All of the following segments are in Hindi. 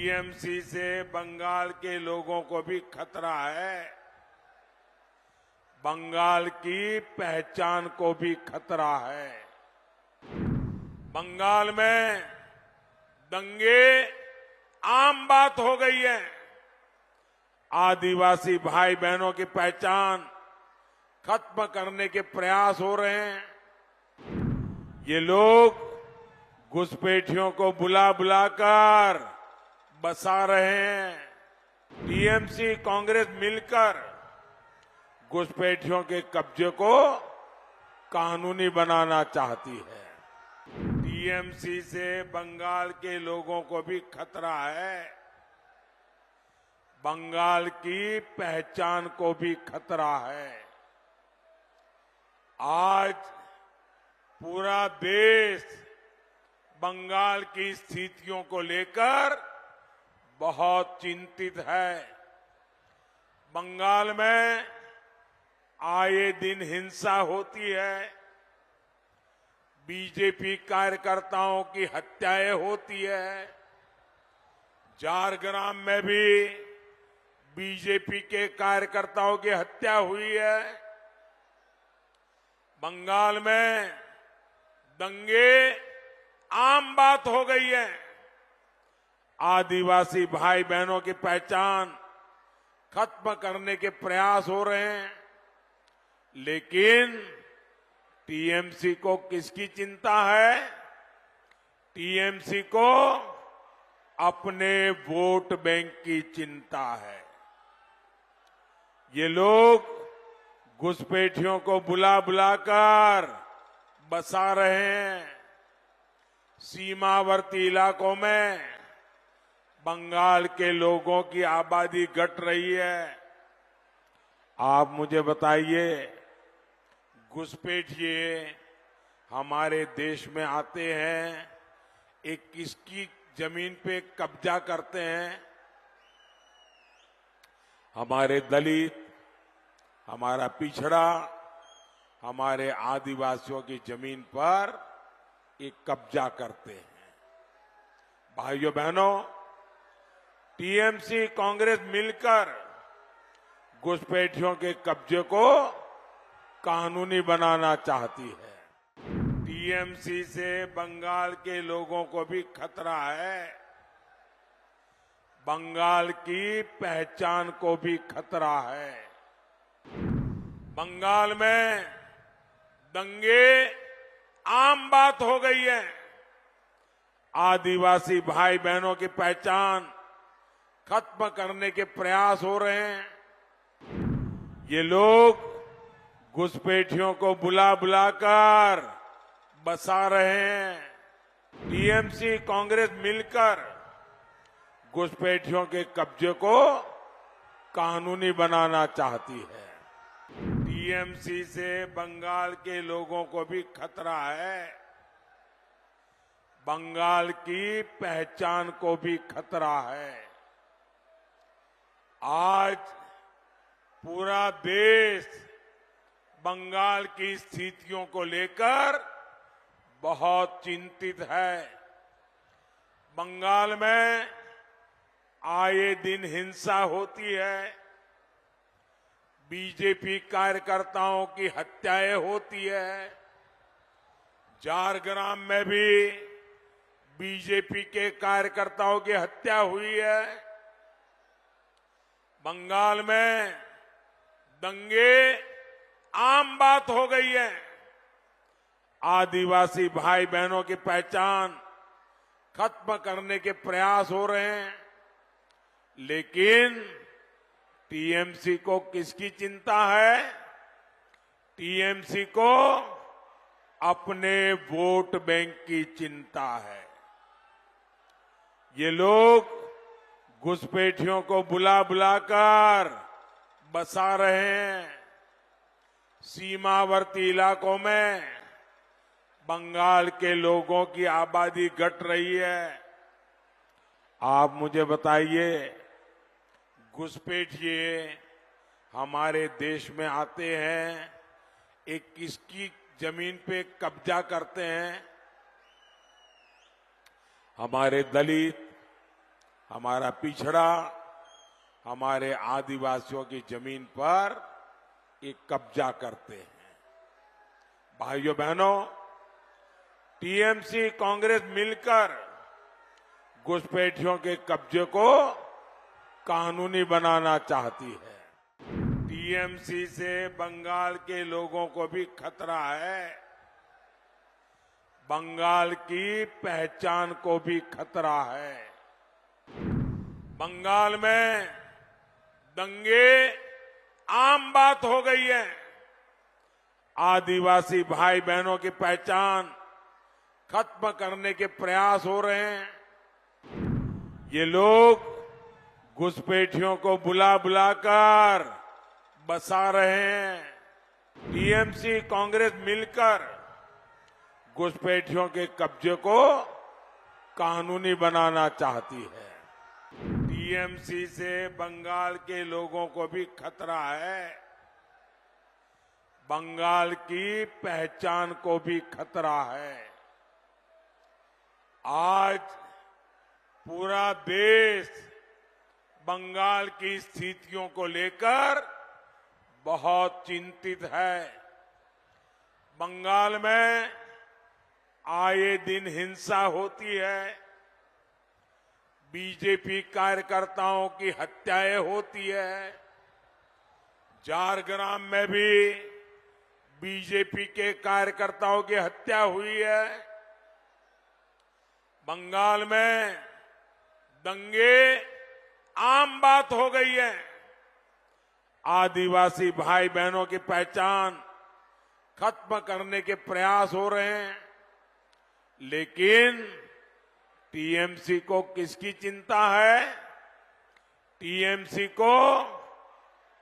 टीएमसी से बंगाल के लोगों को भी खतरा है। बंगाल की पहचान को भी खतरा है। बंगाल में दंगे आम बात हो गई है। आदिवासी भाई बहनों की पहचान खत्म करने के प्रयास हो रहे हैं। ये लोग घुसपैठियों को बुला बुलाकर बसा रहे हैं। टीएमसी कांग्रेस मिलकर घुसपैठियों के कब्जे को कानूनी बनाना चाहती है। टीएमसी से बंगाल के लोगों को भी खतरा है। बंगाल की पहचान को भी खतरा है। आज पूरा देश बंगाल की स्थितियों को लेकर बहुत चिंतित है। बंगाल में आए दिन हिंसा होती है। बीजेपी कार्यकर्ताओं की हत्याएं होती है। झारग्राम में भी बीजेपी के कार्यकर्ताओं की हत्या हुई है। बंगाल में दंगे आम बात हो गई है। आदिवासी भाई बहनों की पहचान खत्म करने के प्रयास हो रहे हैं। लेकिन टीएमसी को किसकी चिंता है? टीएमसी को अपने वोट बैंक की चिंता है। ये लोग घुसपैठियों को बुला बुलाकर बसा रहे हैं। सीमावर्ती इलाकों में बंगाल के लोगों की आबादी घट रही है। आप मुझे बताइए, घुसपैठिए हमारे देश में आते हैं, एक किसकी जमीन पे कब्जा करते हैं? हमारे दलित, हमारा पिछड़ा, हमारे आदिवासियों की जमीन पर एक कब्जा करते हैं। भाइयों बहनों, टीएमसी कांग्रेस मिलकर घुसपैठियों के कब्जे को कानूनी बनाना चाहती है। टीएमसी से बंगाल के लोगों को भी खतरा है। बंगाल की पहचान को भी खतरा है। बंगाल में दंगे आम बात हो गई है। आदिवासी भाई बहनों की पहचान खत्म करने के प्रयास हो रहे हैं। ये लोग घुसपैठियों को बुला बुलाकर बसा रहे हैं। टीएमसी कांग्रेस मिलकर घुसपैठियों के कब्जे को कानूनी बनाना चाहती है। टीएमसी से बंगाल के लोगों को भी खतरा है। बंगाल की पहचान को भी खतरा है। आज पूरा देश बंगाल की स्थितियों को लेकर बहुत चिंतित है। बंगाल में आए दिन हिंसा होती है। बीजेपी कार्यकर्ताओं की हत्याएं होती है। झारग्राम में भी बीजेपी के कार्यकर्ताओं की हत्या हुई है। बंगाल में दंगे आम बात हो गई है। आदिवासी भाई बहनों की पहचान खत्म करने के प्रयास हो रहे हैं। लेकिन टीएमसी को किसकी चिंता है? टीएमसी को अपने वोट बैंक की चिंता है। ये लोग घुसपैठियों को बुला बुलाकर बसा रहे हैं। सीमावर्ती इलाकों में बंगाल के लोगों की आबादी घट रही है। आप मुझे बताइए, घुसपैठिए हमारे देश में आते हैं, एक किसकी जमीन पे कब्जा करते हैं? हमारे दलित, हमारा पिछड़ा, हमारे आदिवासियों की जमीन पर एक कब्जा करते हैं। भाइयों बहनों, टीएमसी कांग्रेस मिलकर घुसपैठियों के कब्जे को कानूनी बनाना चाहती है। टीएमसी से बंगाल के लोगों को भी खतरा है, बंगाल की पहचान को भी खतरा है। बंगाल में दंगे आम बात हो गई है। आदिवासी भाई बहनों की पहचान खत्म करने के प्रयास हो रहे हैं। ये लोग घुसपैठियों को बुला बुलाकर बसा रहे हैं। टीएमसी कांग्रेस मिलकर घुसपैठियों के कब्जे को कानूनी बनाना चाहती है। टीएमसी से बंगाल के लोगों को भी खतरा है, बंगाल की पहचान को भी खतरा है। आज पूरा देश बंगाल की स्थितियों को लेकर बहुत चिंतित है। बंगाल में आए दिन हिंसा होती है, बीजेपी कार्यकर्ताओं की हत्याएं होती है। झारग्राम में भी बीजेपी के कार्यकर्ताओं की हत्या हुई है। बंगाल में दंगे आम बात हो गई है। आदिवासी भाई बहनों की पहचान खत्म करने के प्रयास हो रहे हैं, लेकिन टीएमसी को किसकी चिंता है? टीएमसी को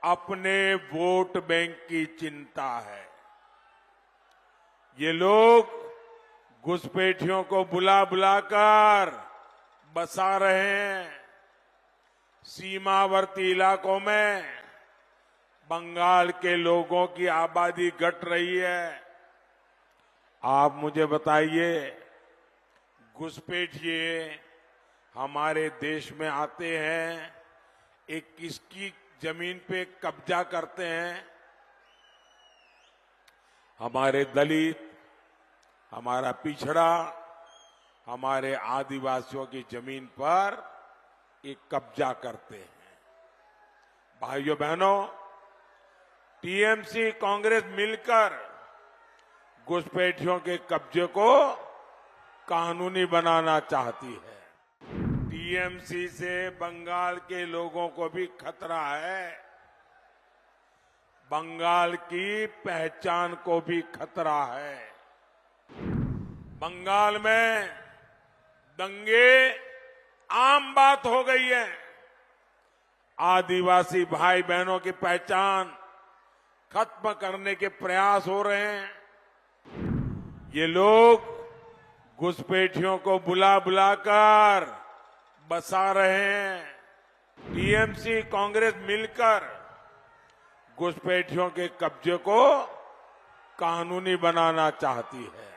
अपने वोट बैंक की चिंता है। ये लोग घुसपैठियों को बुला बुलाकर बसा रहे हैं। सीमावर्ती इलाकों में बंगाल के लोगों की आबादी घट रही है। आप मुझे बताइए, घुसपैठिए हमारे देश में आते हैं, एक किसकी जमीन पे कब्जा करते हैं? हमारे दलित, हमारा पिछड़ा, हमारे आदिवासियों की जमीन पर एक कब्जा करते हैं। भाइयों बहनों, टीएमसी कांग्रेस मिलकर घुसपैठियों के कब्जे को कानूनी बनाना चाहती है। टीएमसी से बंगाल के लोगों को भी खतरा है, बंगाल की पहचान को भी खतरा है। बंगाल में दंगे आम बात हो गई है। आदिवासी भाई बहनों की पहचान खत्म करने के प्रयास हो रहे हैं। ये लोग घुसपैठियों को बुला बुलाकर बसा रहे हैं। टीएमसी कांग्रेस मिलकर घुसपैठियों के कब्जे को कानूनी बनाना चाहती है।